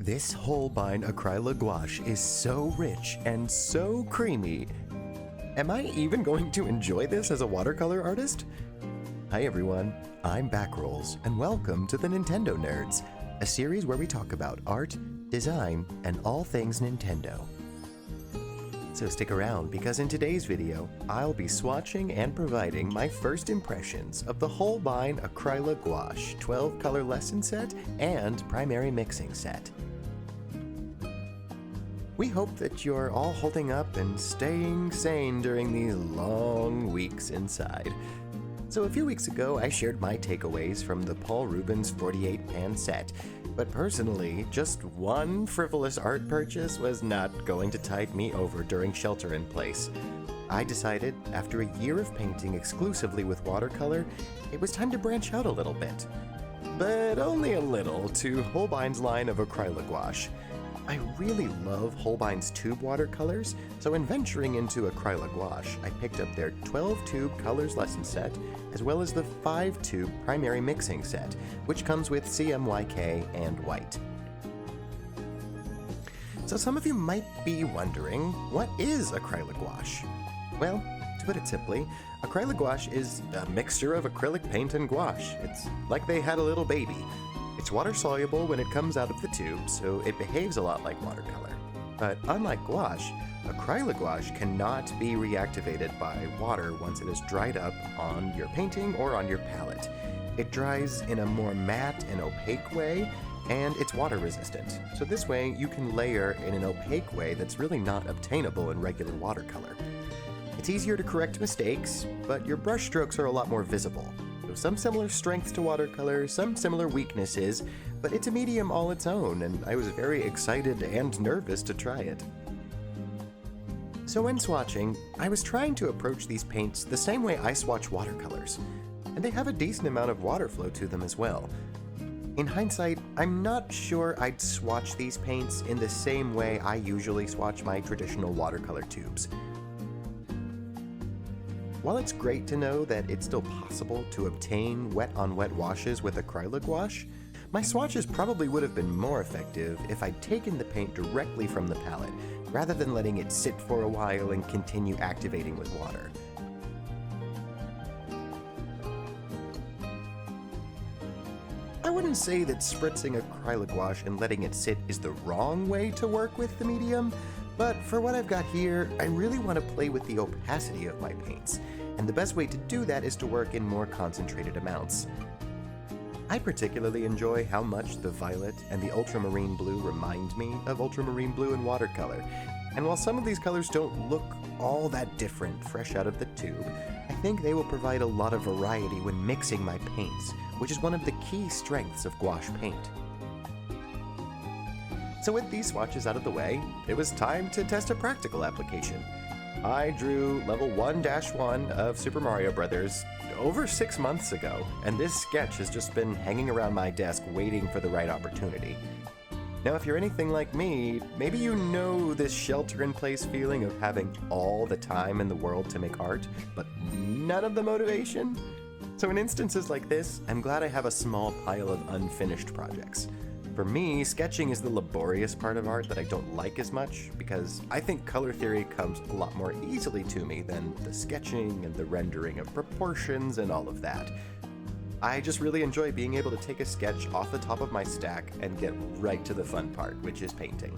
This Holbein Acryla Gouache is so rich and so creamy. Am I even going to enjoy this as a watercolor artist? Hi everyone, I'm Backrolls, and welcome to the Nintendo Nerds, a series where we talk about art, design, and all things Nintendo. So stick around, because in today's video, I'll be swatching and providing my first impressions of the Holbein Acryla Gouache 12-color lesson set and primary mixing set. We hope that you're all holding up and staying sane during these long weeks inside. So a few weeks ago, I shared my takeaways from the Paul Rubens 48-pan set, but personally, just one frivolous art purchase was not going to tide me over during shelter-in-place. I decided, after a year of painting exclusively with watercolor, it was time to branch out a little bit. But only a little, to Holbein's line of Acryla Gouache. I really love Holbein's tube watercolors, so in venturing into Acryla Gouache, I picked up their 12-tube colors lesson set, as well as the 5-tube primary mixing set, which comes with CMYK and white. So some of you might be wondering, what is Acryla Gouache? Well, to put it simply, Acryla Gouache is a mixture of acrylic paint and gouache. It's like they had a little baby. It's water-soluble when it comes out of the tube, so it behaves a lot like watercolor. But unlike gouache, Acryla Gouache cannot be reactivated by water once it is dried up on your painting or on your palette. It dries in a more matte and opaque way, and it's water-resistant. So this way, you can layer in an opaque way that's really not obtainable in regular watercolor. It's easier to correct mistakes, but your brush strokes are a lot more visible. Some similar strengths to watercolor, some similar weaknesses, but it's a medium all its own, and I was very excited and nervous to try it. So when swatching, I was trying to approach these paints the same way I swatch watercolors, and they have a decent amount of water flow to them as well. In hindsight, I'm not sure I'd swatch these paints in the same way I usually swatch my traditional watercolor tubes. While it's great to know that it's still possible to obtain wet-on-wet washes with Acryla Gouache, my swatches probably would have been more effective if I'd taken the paint directly from the palette, rather than letting it sit for a while and continue activating with water. I wouldn't say that spritzing Acryla Gouache and letting it sit is the wrong way to work with the medium, but for what I've got here, I really want to play with the opacity of my paints, and the best way to do that is to work in more concentrated amounts. I particularly enjoy how much the violet and the ultramarine blue remind me of ultramarine blue in watercolor, and while some of these colors don't look all that different fresh out of the tube, I think they will provide a lot of variety when mixing my paints, which is one of the key strengths of gouache paint. So with these swatches out of the way, it was time to test a practical application. I drew level 1-1 of Super Mario Bros. Over 6 months ago, and this sketch has just been hanging around my desk waiting for the right opportunity. Now if you're anything like me, maybe you know this shelter-in-place feeling of having all the time in the world to make art, but none of the motivation? So in instances like this, I'm glad I have a small pile of unfinished projects. For me, sketching is the laborious part of art that I don't like as much, because I think color theory comes a lot more easily to me than the sketching and the rendering of proportions and all of that. I just really enjoy being able to take a sketch off the top of my stack and get right to the fun part, which is painting.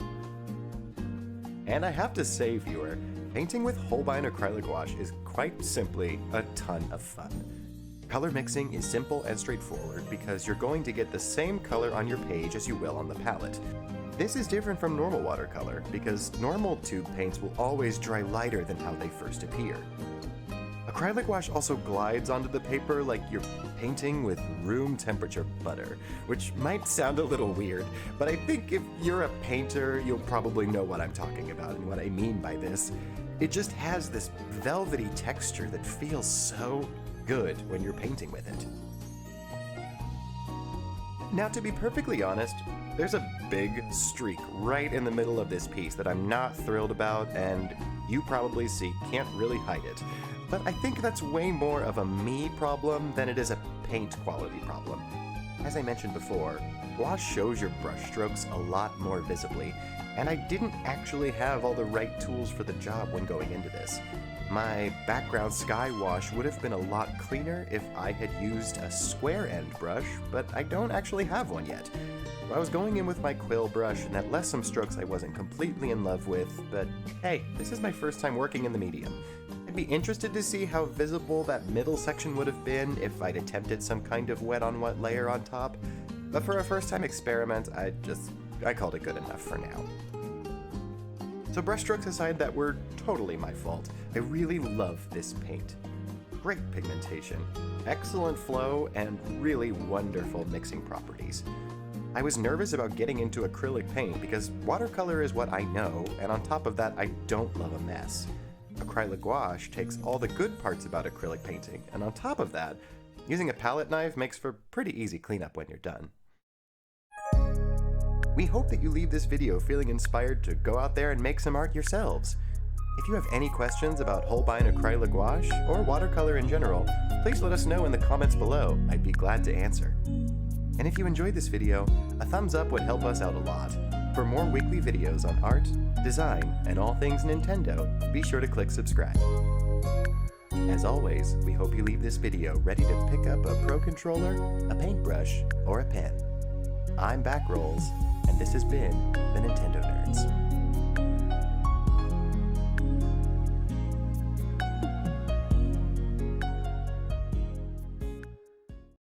And I have to say, viewer, painting with Holbein Acryla Gouache is quite simply a ton of fun. Color mixing is simple and straightforward because you're going to get the same color on your page as you will on the palette. This is different from normal watercolor because normal tube paints will always dry lighter than how they first appear. Acryla Gouache also glides onto the paper like you're painting with room temperature butter, which might sound a little weird, but I think if you're a painter, you'll probably know what I'm talking about and what I mean by this. It just has this velvety texture that feels so good when you're painting with it. Now, to be perfectly honest, there's a big streak right in the middle of this piece that I'm not thrilled about, and you probably see can't really hide it. But I think that's way more of a me problem than it is a paint quality problem. As I mentioned before, gouache shows your brush strokes a lot more visibly, and I didn't actually have all the right tools for the job when going into this. My background sky wash would have been a lot cleaner if I had used a square end brush, but I don't actually have one yet. I was going in with my quill brush, and that left some strokes I wasn't completely in love with, but hey, this is my first time working in the medium. I'd be interested to see how visible that middle section would have been if I'd attempted some kind of wet on wet layer on top, but for a first time experiment, I called it good enough for now. So brushstrokes aside that were totally my fault, I really love this paint. Great pigmentation, excellent flow, and really wonderful mixing properties. I was nervous about getting into acrylic paint because watercolor is what I know, and on top of that, I don't love a mess. Acryla gouache takes all the good parts about acrylic painting, and on top of that, using a palette knife makes for pretty easy cleanup when you're done. We hope that you leave this video feeling inspired to go out there and make some art yourselves. If you have any questions about Holbein Acryla Gouache or watercolor in general, please let us know in the comments below. I'd be glad to answer. And if you enjoyed this video, a thumbs up would help us out a lot. For more weekly videos on art, design, and all things Nintendo, be sure to click subscribe. As always, we hope you leave this video ready to pick up a Pro Controller, a paintbrush, or a pen. I'm Backrolls, and this has been the Nintendo Nerds.